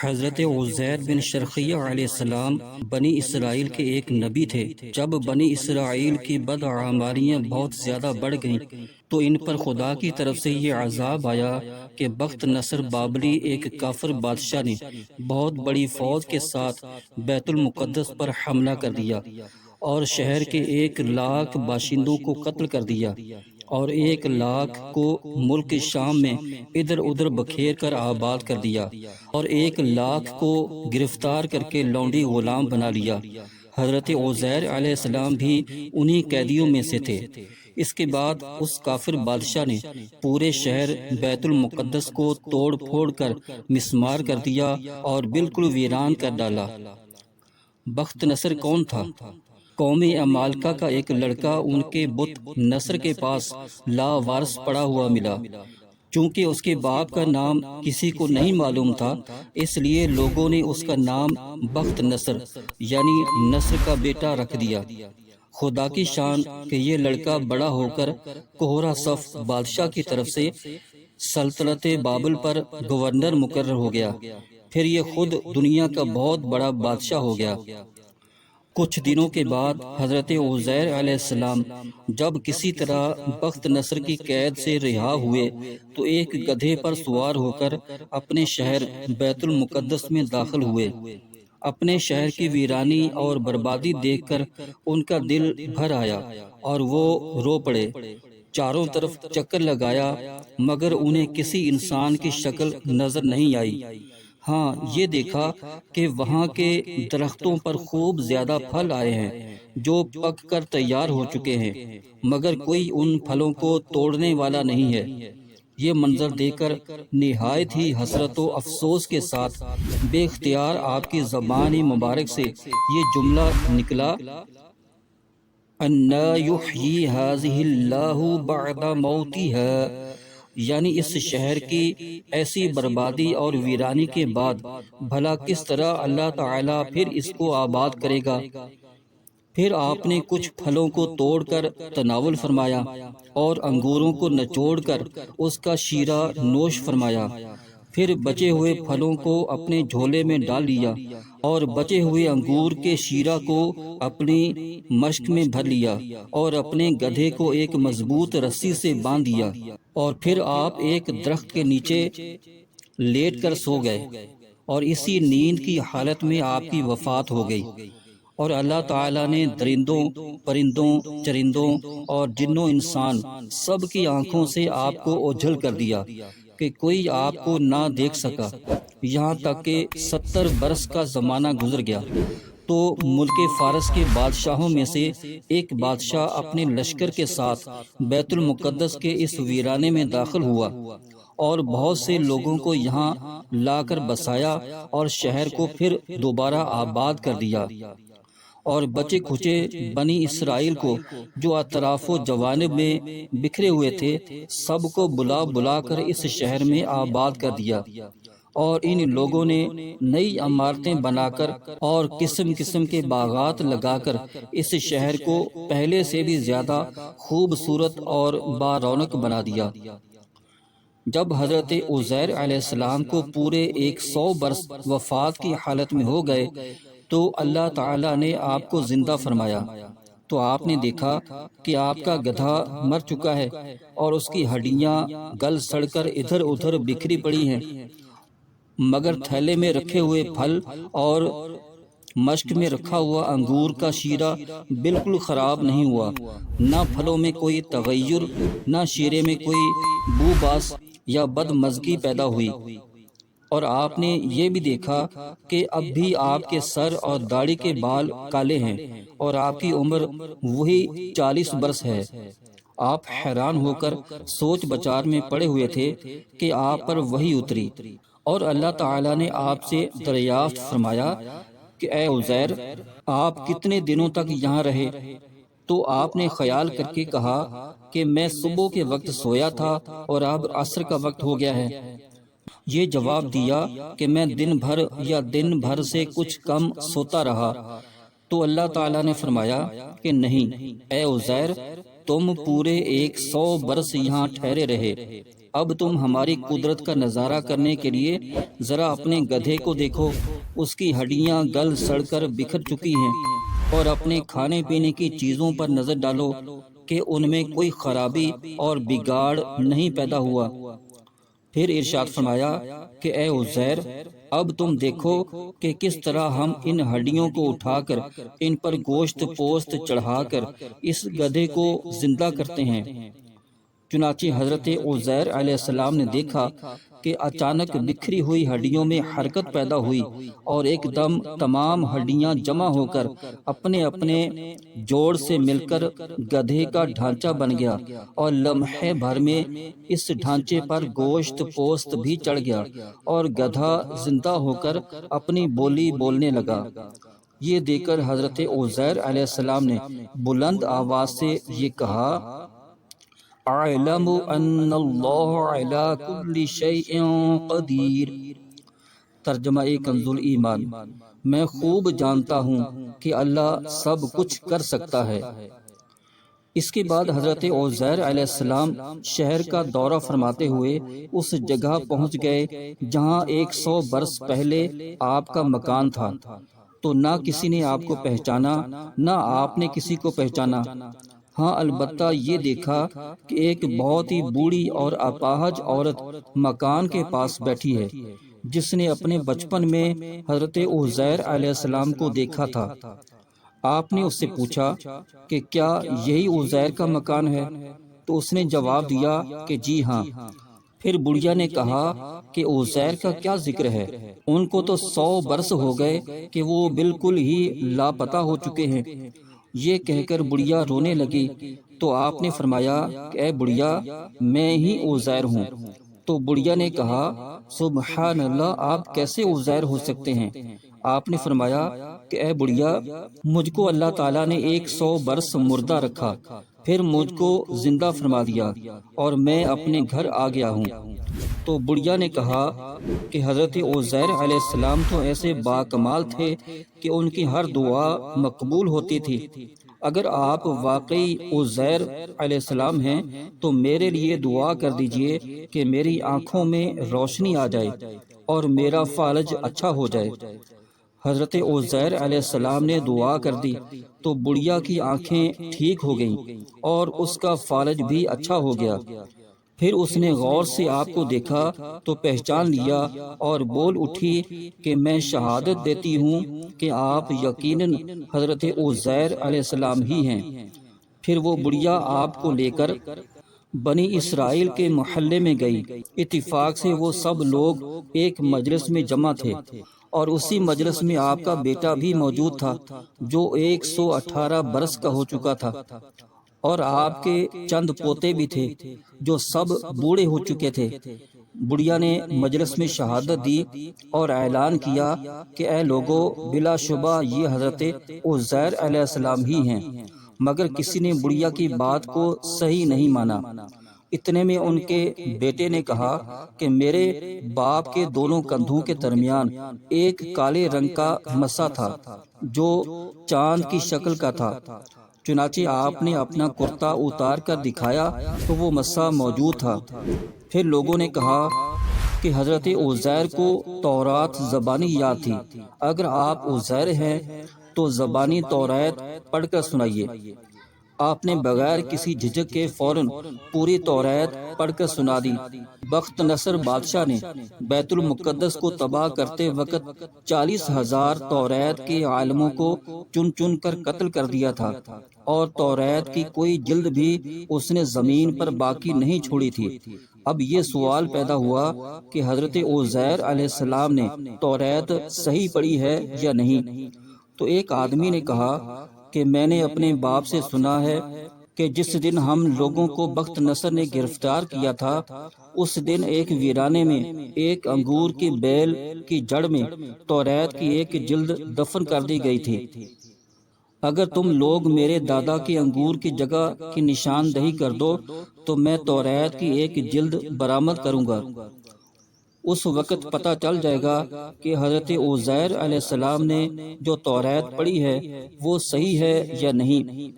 حضرت عزیر بن شرقیہ علیہ السلام بنی اسرائیل کے ایک نبی تھے۔ جب بنی اسرائیل کی بدعماریاں بہت زیادہ بڑھ گئیں تو ان پر خدا کی طرف سے یہ عذاب آیا کہ بخت نصر بابلی ایک کافر بادشاہ نے بہت بڑی فوج کے ساتھ بیت المقدس پر حملہ کر دیا اور شہر کے 1,00,000 باشندوں کو قتل کر دیا اور 1,00,000 کو ملک شام میں ادھر ادھر بکھیر کر آباد کر دیا اور 1,00,000 کو گرفتار کر کے لونڈی غلام بنا لیا۔ حضرت عزیر علیہ السلام بھی انہی قیدیوں میں سے تھے۔ اس کے بعد اس کافر بادشاہ نے پورے شہر بیت المقدس کو توڑ پھوڑ کر مسمار کر دیا اور بالکل ویران کر ڈالا۔ بخت نصر کون تھا؟ قوم عمالقہ کا ایک لڑکا ان کے بت نصر کے پاس لاوارث پڑا ہوا ملا۔ چونکہ اس کے باپ کا نام کسی کو نہیں معلوم تھا، اس لیے لوگوں نے اس کا نام بخت نصر یعنی نصر کا بیٹا رکھ دیا۔ خدا کی شان کہ یہ لڑکا بڑا ہو کر کوہرا صف بادشاہ کی طرف سے سلطنت بابل پر گورنر مقرر ہو گیا۔ پھر یہ خود دنیا کا بہت بڑا بادشاہ ہو گیا۔ کچھ دنوں کے بعد حضرت عزیر علیہ السلام جب کسی طرح بخت نصر کی قید سے رہا ہوئے تو ایک گدھے پر سوار ہو کر اپنے شہر بیت المقدس میں داخل ہوئے۔ اپنے شہر کی ویرانی اور بربادی دیکھ کر ان کا دل بھر آیا اور وہ رو پڑے۔ چاروں طرف چکر لگایا مگر انہیں کسی انسان کی شکل نظر نہیں آئی۔ ہاں یہ دیکھا کہ وہاں کے درختوں پر خوب زیادہ پھل آئے ہیں جو پک کر تیار ہو چکے ہیں، مگر کوئی ان پھلوں کو توڑنے والا نہیں ہے۔ یہ منظر دیکھ کر نہایت ہی حسرت و افسوس کے ساتھ بے اختیار آپ کی زبان مبارک سے یہ جملہ نکلا، اَنَّا يُحْيِي هَٰذِهِ اللَّهُ بَعْدَ مَوْتِهَا، یعنی اس شہر کی ایسی بربادی اور ویرانی کے بعد بھلا کس طرح اللہ تعالیٰ پھر اس کو آباد کرے گا۔ پھر آپ نے کچھ پھلوں کو توڑ کر تناول فرمایا اور انگوروں کو نچوڑ کر اس کا شیرہ نوش فرمایا۔ پھر بچے ہوئے پھلوں کو اپنے جھولے میں ڈال لیا اور بچے ہوئے انگور کے شیرہ کو اپنی مشک میں بھر لیا اور اپنے گدھے کو ایک مضبوط رسی سے باندھ دیا اور پھر آپ ایک درخت کے نیچے لیٹ کر سو گئے اور اسی نیند کی حالت میں آپ کی وفات ہو گئی۔ اور اللہ تعالیٰ نے درندوں، پرندوں، چرندوں اور جنوں انسان سب کی آنکھوں سے آپ کو اوجھل کر دیا کہ کوئی آپ کو نہ دیکھ سکا، یہاں تک کہ 70 برس کا زمانہ گزر گیا۔ تو ملک فارس کے بادشاہوں میں سے ایک بادشاہ اپنے لشکر کے ساتھ بیت المقدس کے اس ویرانے میں داخل ہوا اور بہت سے لوگوں کو یہاں لا کر بسایا اور شہر کو پھر دوبارہ آباد کر دیا، اور بچے کھچے بنی اسرائیل کو جو اطراف و جوانب میں بکھرے ہوئے تھے سب کو بلا بلا کر اس شہر میں آباد کر دیا، اور ان لوگوں نے نئی عمارتیں بنا کر اور قسم قسم کے باغات لگا کر اس شہر کو پہلے سے بھی زیادہ خوبصورت اور بارونق بنا دیا۔ جب حضرت عزیر علیہ السلام کو پورے 100 برس وفات کی حالت میں ہو گئے تو اللہ تعالیٰ نے آپ کو زندہ فرمایا، تو آپ نے دیکھا کہ آپ کا گدھا مر چکا ہے اور اس کی ہڈیاں گل سڑ کر ادھر ادھر بکھری پڑی ہیں، مگر تھیلے میں رکھے ہوئے پھل اور مشک میں رکھا ہوا انگور کا شیرہ بالکل خراب نہیں ہوا، نہ پھلوں میں کوئی تغیر، نہ شیرے میں کوئی بو باس یا بدمزگی پیدا ہوئی۔ اور آپ نے یہ بھی دیکھا کہ اب بھی آپ کے سر اور داڑھی کے بال کالے ہیں اور آپ کی عمر وہی 40 برس ہے۔ آپ حیران ہو کر سوچ بچار میں پڑے ہوئے تھے کہ آپ پر وحی اتری اور اللہ تعالیٰ نے آپ سے دریافت فرمایا کہ اے عزیر، آپ کتنے دنوں تک یہاں رہے؟ تو آپ نے خیال کر کے کہا کہ میں صبح کے وقت سویا تھا اور اب عصر کا وقت ہو گیا ہے۔ یہ جواب دیا کہ میں دن بھر یا دن بھر سے کچھ کم سوتا رہا۔ تو اللہ تعالیٰ نے فرمایا کہ نہیں اے عزیر، تم پورے 100 برس یہاں ٹھہرے رہے۔ اب تم ہماری قدرت کا نظارہ کرنے کے لیے ذرا اپنے گدھے کو دیکھو، اس کی ہڈیاں گل سڑ کر بکھر چکی ہیں، اور اپنے کھانے پینے کی چیزوں پر نظر ڈالو کہ ان میں کوئی خرابی اور بگاڑ نہیں پیدا ہوا۔ پھر ارشاد فرمایا کہ اے عزیر، اب تم دیکھو کہ کس طرح ہم ان ہڈیوں کو اٹھا کر ان پر گوشت پوست چڑھا کر اس گدھے کو زندہ کرتے ہیں۔ چنانچہ حضرت عزیر علیہ السلام نے دیکھا کہ اچانک بکھری ہوئی ہڈیوں میں حرکت پیدا ہوئی، اور ایک دم تمام ہڈیاں جمع ہو کر اپنے اپنے جوڑ سے مل کر گدھے کا ڈھانچہ بن گیا، اور لمحے بھر میں اس ڈھانچے پر گوشت پوست بھی چڑھ گیا، اور گدھا زندہ ہو کر اپنی بولی بولنے لگا۔ یہ دیکھ کر حضرت عزیر علیہ السلام نے بلند آواز سے یہ کہا، اعلم ان اللہ علی کل شیء قدیر۔ ترجمہ کنز ایمان، میں خوب جانتا ہوں کہ اللہ سب کچھ کر سکتا ہے۔ اس کے بعد حضرت عزیر علیہ السلام شہر کا دورہ فرماتے ہوئے اس جگہ پہنچ گئے جہاں 100 برس پہلے آپ کا مکان تھا، تو نہ کسی نے آپ کو پہچانا نہ آپ نے کسی کو پہچانا۔ ہاں البتہ یہ دیکھا کہ ایک بہت ہی بوڑھی اور اپاہج عورت مکان کے پاس بیٹھی ہے، جس نے اپنے بچپن میں حضرت عزیر علیہ السلام کو دیکھا تھا۔ آپ نے اس سے پوچھا کہ کیا یہی عزیر کا مکان ہے؟ تو اس نے جواب دیا کہ جی ہاں۔ پھر بڑھیا نے کہا کہ عزیر کا کیا ذکر ہے، ان کو تو 100 برس ہو گئے کہ وہ بالکل ہی لاپتہ ہو چکے ہیں۔ یہ کہہ کر بڑھیا رونے لگی، تو آپ نے فرمایا کہ اے بڑھیا، میں ہی عزیر ہوں۔ تو بڑھیا نے کہا، سبحان اللہ، آپ کیسے عزیر ہو سکتے ہیں؟ آپ نے فرمایا کہ اے بڑھیا، مجھ کو اللہ تعالیٰ نے 100 برس مردہ رکھا، پھر مجھ کو زندہ فرما دیا، اور میں اپنے گھر آ گیا ہوں۔ تو بڑھیا نے کہا کہ حضرت عزیر علیہ السلام تو ایسے باکمال تھے کہ ان کی ہر دعا مقبول ہوتی تھی۔ اگر آپ واقعی عزیر علیہ السلام ہیں تو میرے لیے دعا کر دیجئے کہ میری آنکھوں میں روشنی آ جائے اور میرا فالج اچھا ہو جائے۔ حضرت عزیر علیہ السلام نے دعا کر دی تو بڑھیا کی آنکھیں ٹھیک ہو گئیں اور اس کا فالج بھی اچھا ہو گیا۔ پھر اس نے غور سے آپ کو دیکھا تو پہچان لیا اور بول اٹھی کہ میں شہادت دیتی ہوں کہ آپ یقیناً حضرت عزیر علیہ السلام ہی ہیں۔ پھر وہ بڑھیا آپ کو لے کر بنی اسرائیل کے محلے میں گئی۔ اتفاق سے وہ سب لوگ ایک مجلس میں جمع تھے، اور اسی مجلس میں آپ کا بیٹا بھی موجود تھا جو 118 برس کا ہو چکا تھا، اور آپ کے چند پوتے بھی تھے جو سب بوڑھے ہو چکے تھے۔ بڑھیا نے مجلس میں شہادت دی اور اعلان کیا کہ اے لوگو، بلا شبہ یہ حضرت عزیر علیہ السلام ہی ہیں، مگر کسی نے بڑھیا کی بات کو صحیح نہیں مانا۔ اتنے میں ان کے بیٹے نے کہا کہ میرے باپ کے دونوں کندھوں کے درمیان ایک کالے رنگ کا مسا تھا جو چاند کی شکل کا تھا۔ چنانچہ آپ نے اپنا کرتا اتار کر دکھایا تو وہ مسا موجود تھا۔ پھر لوگوں نے کہا کہ حضرت عزیر کو تورات زبانی یاد تھی، اگر آپ عزیر ہیں تو زبانی تورات پڑھ کر سنائیے۔ آپ نے بغیر کسی جھجک کے فوراً پوری تورات پڑھ کر سنا دی۔ بخت نصر بادشاہ نے بیت المقدس کو تباہ کرتے وقت 40,000 تورات کے عالموں کو چن چن کر قتل کر دیا تھا، اور تورات کی کوئی جلد بھی اس نے زمین پر باقی نہیں چھوڑی تھی۔ اب یہ سوال پیدا ہوا کہ حضرت عزیر علیہ السلام نے تورات صحیح پڑھی ہے یا نہیں؟ تو ایک آدمی نے کہا کہ میں نے اپنے باپ سے سنا ہے کہ جس دن ہم لوگوں کو بخت نصر نے گرفتار کیا تھا، اس دن ایک ویرانے میں ایک انگور کی بیل کی جڑ میں تورات کی ایک جلد دفن کر دی گئی تھی۔ اگر تم لوگ میرے دادا کے انگور کی جگہ کی نشاندہی کر دو تو میں تورات کی ایک جلد برآمد کروں گا۔ اس وقت پتہ چل جائے گا کہ حضرت عزیر علیہ السلام نے جو تورات پڑھی ہے وہ صحیح ہے یا نہیں۔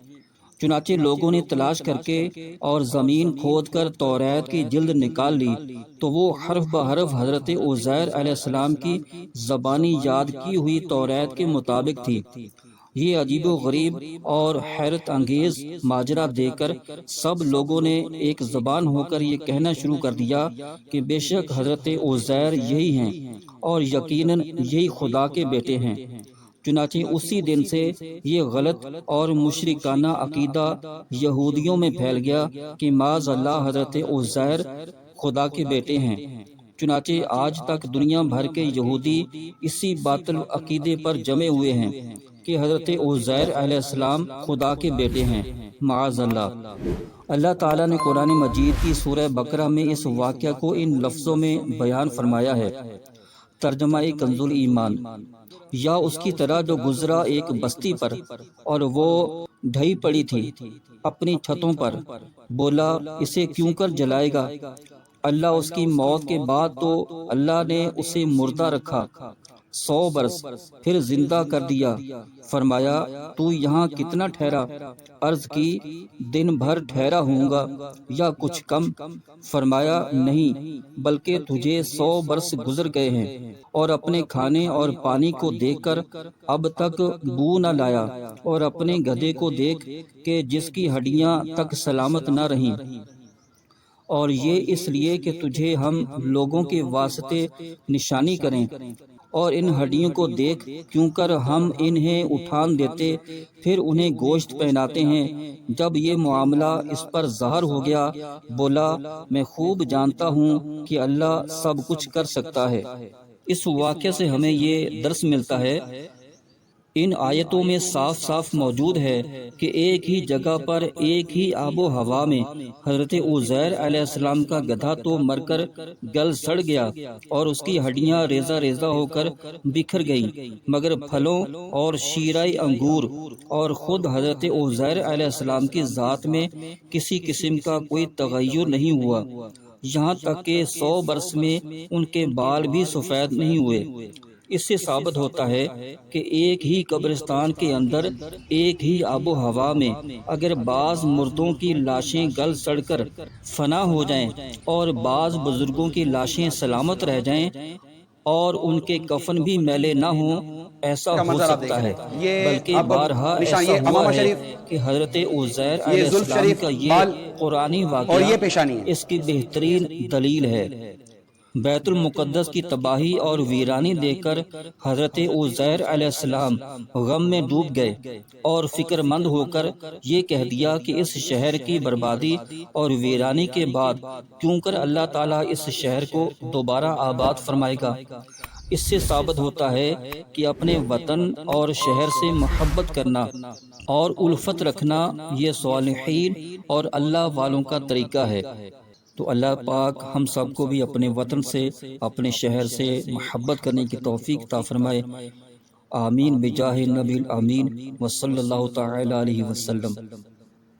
چنانچہ لوگوں نے تلاش کر کے اور زمین کھود کر توریت کی جلد نکال لی تو وہ حرف بحرف حضرت عزیر علیہ السلام کی زبانی یاد کی ہوئی توریت کے مطابق تھی۔ یہ عجیب و غریب اور حیرت انگیز ماجرا دیکھ کر سب لوگوں نے ایک زبان ہو کر یہ کہنا شروع کر دیا کہ بے شک حضرت عزیر یہی ہیں اور یقیناً یہی خدا کے بیٹے ہیں۔ چنانچہ اسی دن سے یہ غلط اور مشرکانہ عقیدہ یہودیوں میں پھیل گیا کہ معاذ اللہ حضرت عزیر خدا کے بیٹے ہیں۔ چنانچہ آج تک دنیا بھر کے یہودی اسی باطل عقیدے پر جمے ہوئے ہیں کہ حضرت عزیر علیہ السلام خدا کے بیٹے ہیں، معاذ اللہ۔ اللہ تعالیٰ نے قرآن مجید کی سورہ بقرہ میں اس واقعہ کو ان لفظوں میں بیان فرمایا ہے۔ ترجمہ کنز الایمان: یا اس کی طرح جو گزرا ایک بستی پر اور وہ ڈھئی پڑی تھی اپنی چھتوں پر، بولا اسے کیوں کر جلائے گا؟ اللہ اس کی موت کے بعد تو اللہ نے اسے مردہ رکھا 100 برس، پھر زندہ کر دیا۔ فرمایا تو یہاں کتنا ٹھہرا؟ عرض کی دن بھر ٹھہرا ہوں گا یا کچھ کم۔ فرمایا نہیں، بلکہ تجھے 100 برس گزر گئے ہیں اور اپنے کھانے اور پانی کو دیکھ کر اب تک بو نہ لایا، اور اپنے گدھے کو دیکھ کہ جس کی ہڈیاں تک سلامت نہ رہیں، اور یہ اس لیے کہ تجھے ہم لوگوں کے واسطے نشانی کریں، اور ان ہڈیوں کو دیکھ کیوں کر ہم انہیں اٹھان دیتے پھر انہیں گوشت پہناتے ہیں۔ جب یہ معاملہ اس پر ظاہر ہو گیا، بولا میں خوب جانتا ہوں کہ اللہ سب کچھ کر سکتا ہے۔ اس واقعے سے ہمیں یہ درس ملتا ہے، ان آیتوں میں صاف صاف موجود ہے کہ ایک ہی جگہ پر ایک ہی آب و ہوا میں حضرت عزیر علیہ السلام کا گدھا تو مر کر گل سڑ گیا اور اس کی ہڈیاں ریزہ ریزہ ہو کر بکھر گئیں، مگر پھلوں اور شیرہ انگور اور خود حضرت عزیر علیہ السلام کی ذات میں کسی قسم کا کوئی تغیر نہیں ہوا، یہاں تک کہ 100 برس میں ان کے بال بھی سفید نہیں ہوئے۔ اس سے ثابت ہوتا ہے کہ ایک ہی قبرستان کے اندر ایک ہی آب و ہوا میں اگر بعض مردوں کی لاشیں گل سڑ کر فنا ہو جائیں اور بعض بزرگوں کی لاشیں سلامت رہ جائیں اور ان کے کفن بھی میلے نہ ہوں، ایسا ہو سکتا ہے، بلکہ بارہا ایسا ہوا ہے کہ حضرت عزیر علیہ السلام کا یہ قرآنی واقعہ اس کی بہترین دلیل ہے۔ بیت المقدس کی تباہی اور ویرانی دیکھ کر حضرت عزیر علیہ السلام غم میں ڈوب گئے اور فکر مند ہو کر یہ کہہ دیا کہ اس شہر کی بربادی اور ویرانی کے بعد کیوں کر اللہ تعالیٰ اس شہر کو دوبارہ آباد فرمائے گا۔ اس سے ثابت ہوتا ہے کہ اپنے وطن اور شہر سے محبت کرنا اور الفت رکھنا یہ صالحین اور اللہ والوں کا طریقہ ہے۔ تو اللہ پاک ہم سب کو بھی اپنے وطن سے، اپنے شہر سے محبت کرنے کی توفیق عطا فرمائے۔ آمین بجاہ النبی الامین وصلی اللہ تعالی علیہ وسلم۔